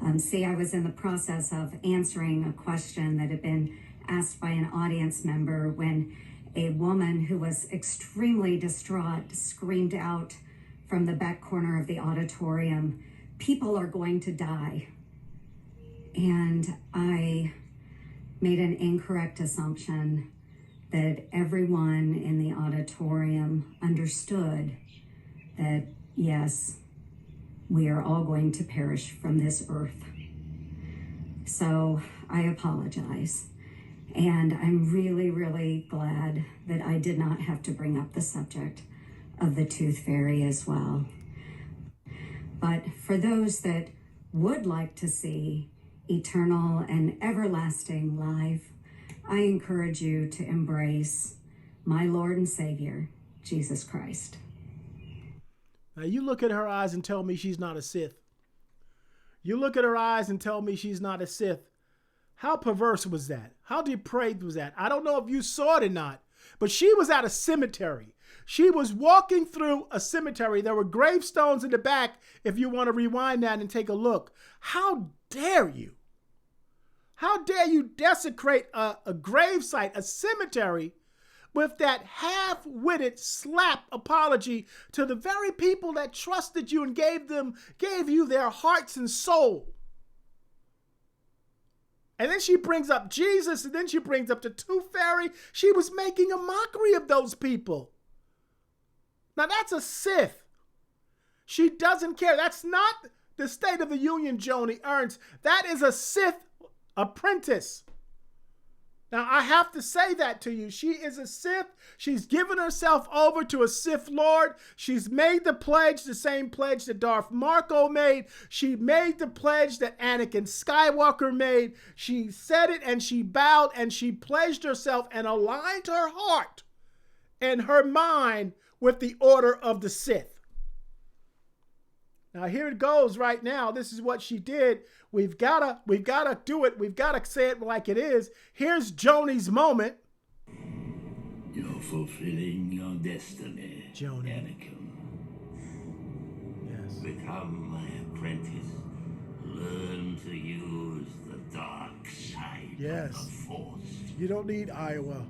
I was in the process of answering a question that had been asked by an audience member when a woman who was extremely distraught screamed out from the back corner of the auditorium, "People are going to die." And I made an incorrect assumption that everyone in the auditorium understood that, yes, we are all going to perish from this earth. So I apologize. And I'm really, really glad that I did not have to bring up the subject of the Tooth Fairy as well. But for those that would like to see eternal and everlasting life, I encourage you to embrace my Lord and Savior, Jesus Christ. Now you look at her eyes and tell me she's not a Sith. You look at her eyes and tell me she's not a Sith. How perverse was that? How depraved was that? I don't know if you saw it or not, but she was at a cemetery. She was walking through a cemetery. There were gravestones in the back if you want to rewind that and take a look. How dare you? How dare you desecrate a gravesite, a cemetery, with that half-witted slap apology to the very people that trusted you and gave you their hearts and soul. And then she brings up Jesus, and then she brings up the Tooth Fairy. She was making a mockery of those people. Now that's a Sith. She doesn't care. That's not the State of the Union, Joni Ernst. That is a Sith Apprentice. Now, I have to say that to you. She is a Sith. She's given herself over to a Sith Lord. She's made the pledge, the same pledge that Darth Marco made. She made the pledge that Anakin Skywalker made. She said it and she bowed and she pledged herself and aligned her heart and her mind with the order of the Sith. Now, here it goes right now. This is what she did. We've gotta do it. We've gotta say it like it is. Here's Joni's moment. You're fulfilling your destiny, Joni. Anakin. Yes. Become my apprentice. Learn to use the dark side Yes. of the Force. You don't need Iowa.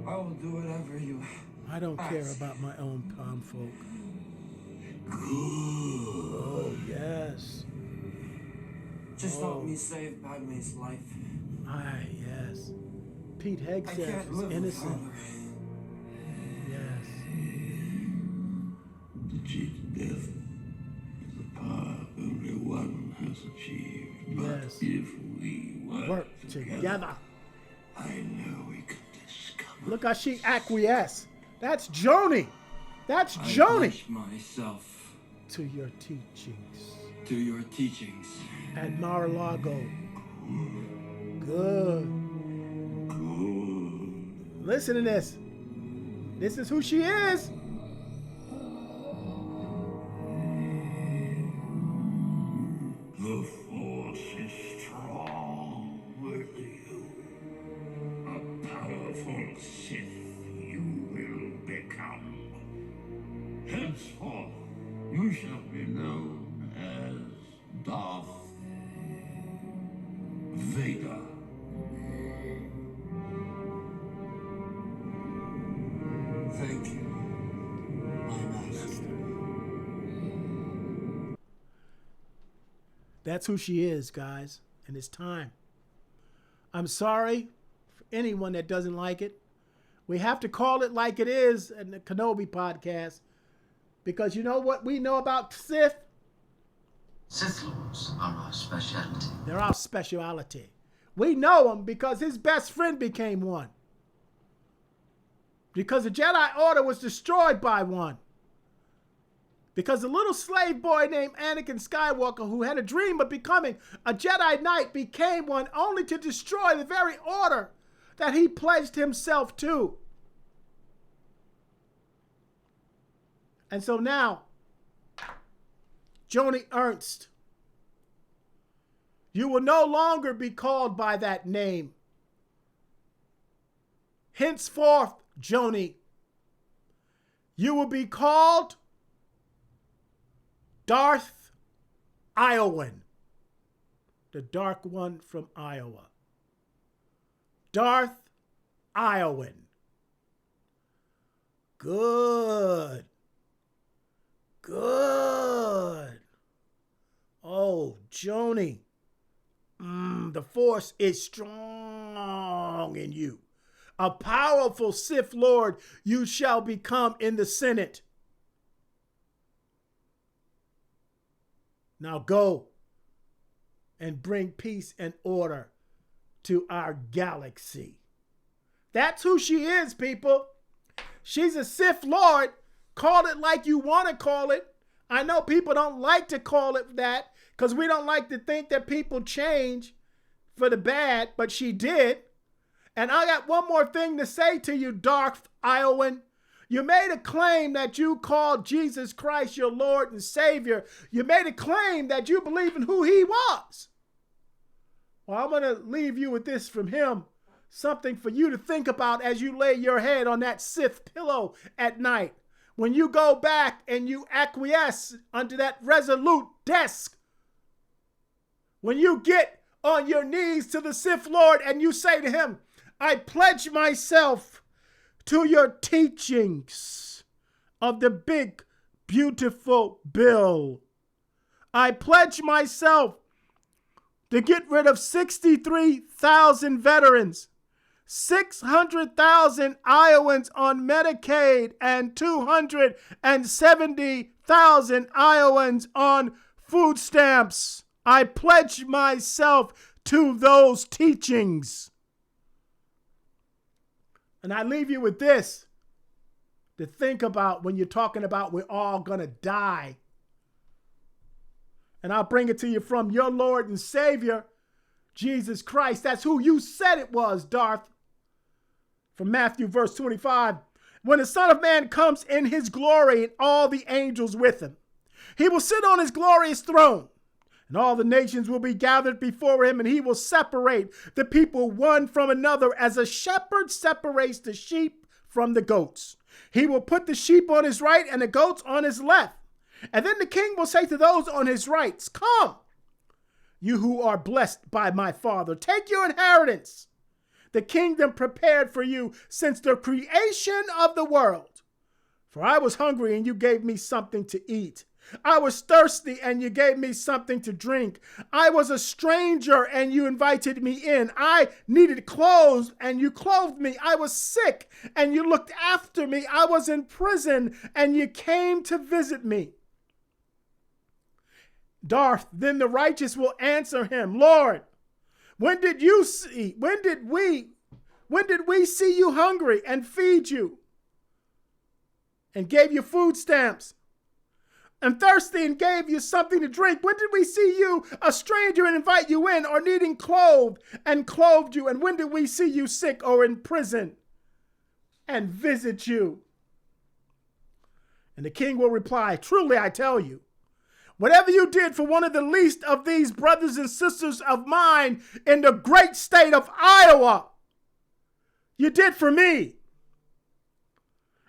I will do whatever you. I don't care about my own palm folk. Good. Oh, yes. Just help me save Padme's life. Aye, yes. Pete Hegseth is innocent. Yes. To cheat death is a power only one has achieved. But Yes. if we work together. I know we could discover. Look how she acquiesced. That's Joni. That's I Joni. pledge myself To your teachings to your teachings. at Mar-a-Lago. Good. Listen to this. This is who she is. The Force is strong with you. A powerful Sith you will become. Henceforth, you shall be known as Darth Vader. Thank you, my master. That's who she is, guys. And it's time. I'm sorry for anyone that doesn't like it. We have to call it like it is in the Kenobi podcast. Because you know what we know about Sith? Sith Lords are our specialty. They're our speciality. We know him because his best friend became one. Because the Jedi Order was destroyed by one. Because a little slave boy named Anakin Skywalker, who had a dream of becoming a Jedi Knight, became one only to destroy the very order that he pledged himself to. And so now, Joni Ernst, you will no longer be called by that name. Henceforth, Joni, you will be called Darth Iowan, the Dark One from Iowa. Darth Iowan. Good. Good. Oh, Joni. The Force is strong in you. A powerful Sith Lord you shall become in the Senate. Now go and bring peace and order to our galaxy. That's who she is, people. She's a Sith Lord. Call it like you want to call it. I know people don't like to call it that because we don't like to think that people change for the bad, but she did. And I got one more thing to say to you, Darth Iowan. You made a claim that you called Jesus Christ your Lord and Savior. You made a claim that you believe in who he was. Well, I'm going to leave you with this from him. Something for you to think about as you lay your head on that Sith pillow at night. When you go back and you acquiesce under that resolute desk. When you get on your knees to the Sith Lord and you say to him, I pledge myself to your teachings of the big, beautiful bill. I pledge myself to get rid of 63,000 veterans, 600,000 Iowans on Medicaid, and 270,000 Iowans on food stamps. I pledge myself to those teachings. And I leave you with this to think about when you're talking about we're all going to die. And I'll bring it to you from your Lord and Savior, Jesus Christ. That's who you said it was, Darth. From Matthew verse 25. When the Son of Man comes in his glory and all the angels with him, he will sit on his glorious throne. And all the nations will be gathered before him, and he will separate the people one from another as a shepherd separates the sheep from the goats. He will put the sheep on his right and the goats on his left. And then the king will say to those on his right, come, you who are blessed by my Father, take your inheritance, the kingdom prepared for you since the creation of the world. For I was hungry, and you gave me something to eat. I was thirsty, and you gave me something to drink. I was a stranger, and you invited me in. I needed clothes, and you clothed me. I was sick, and you looked after me. I was in prison, and you came to visit me. Darth, then the righteous will answer him, Lord, when did we see you hungry and feed you and gave you food stamps? And thirsty and gave you something to drink? When did we see you a stranger and invite you in, or needing clothed and clothed you? And when did we see you sick or in prison and visit you? And the king will reply, truly I tell you, whatever you did for one of the least of these brothers and sisters of mine in the great state of Iowa, you did for me.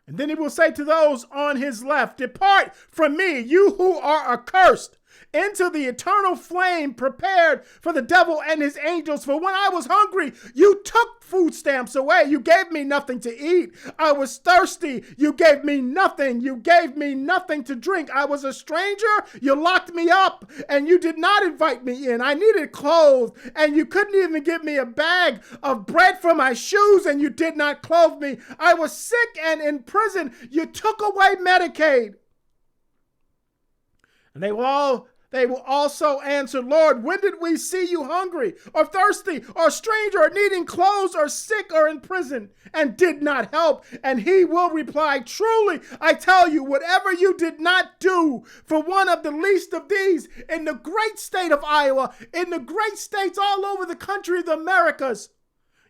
And then he will say to those on his left, depart from me, you who are accursed, into the eternal flame prepared for the devil and his angels. For when I was hungry, you took food stamps away. You gave me nothing to eat. I was thirsty. You gave me nothing. You gave me nothing to drink. I was a stranger. You locked me up and you did not invite me in. I needed clothes and you couldn't even give me a bag of bread for my shoes and you did not clothe me. I was sick and in prison. You took away Medicaid. And they will also answer, Lord, when did we see you hungry or thirsty or a stranger or needing clothes or sick or in prison and did not help? And he will reply, truly, I tell you, whatever you did not do for one of the least of these in the great state of Iowa, in the great states all over the country of the Americas,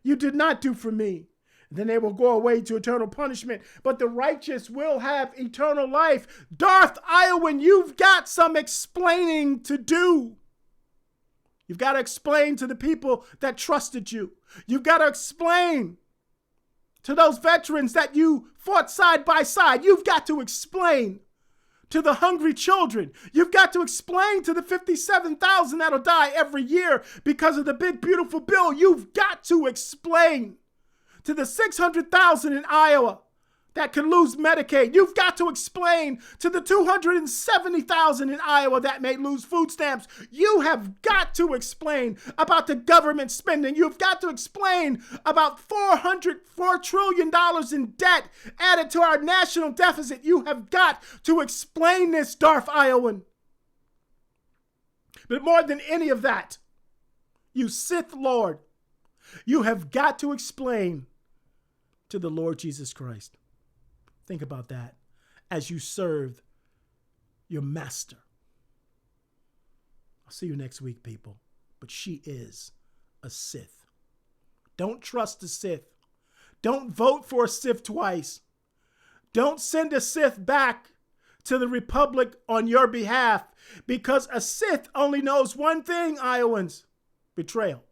you did not do for me. Then they will go away to eternal punishment, but the righteous will have eternal life. Darth Iowan, you've got some explaining to do. You've got to explain to the people that trusted you. You've got to explain to those veterans that you fought side by side. You've got to explain to the hungry children. You've got to explain to the 57,000 that'll die every year because of the big, beautiful bill. You've got to explain to the 600,000 in Iowa that can lose Medicaid. You've got to explain to the 270,000 in Iowa that may lose food stamps. You have got to explain about the government spending. You've got to explain about $4 trillion in debt added to our national deficit. You have got to explain this, Darth Iowan. But more than any of that, you Sith Lord, you have got to explain to the Lord Jesus Christ. Think about that as you serve your master. I'll see you next week, people. But she is a Sith. Don't trust the Sith. Don't vote for a Sith twice. Don't send a Sith back to the Republic on your behalf, because a Sith only knows one thing, Iowans: betrayal.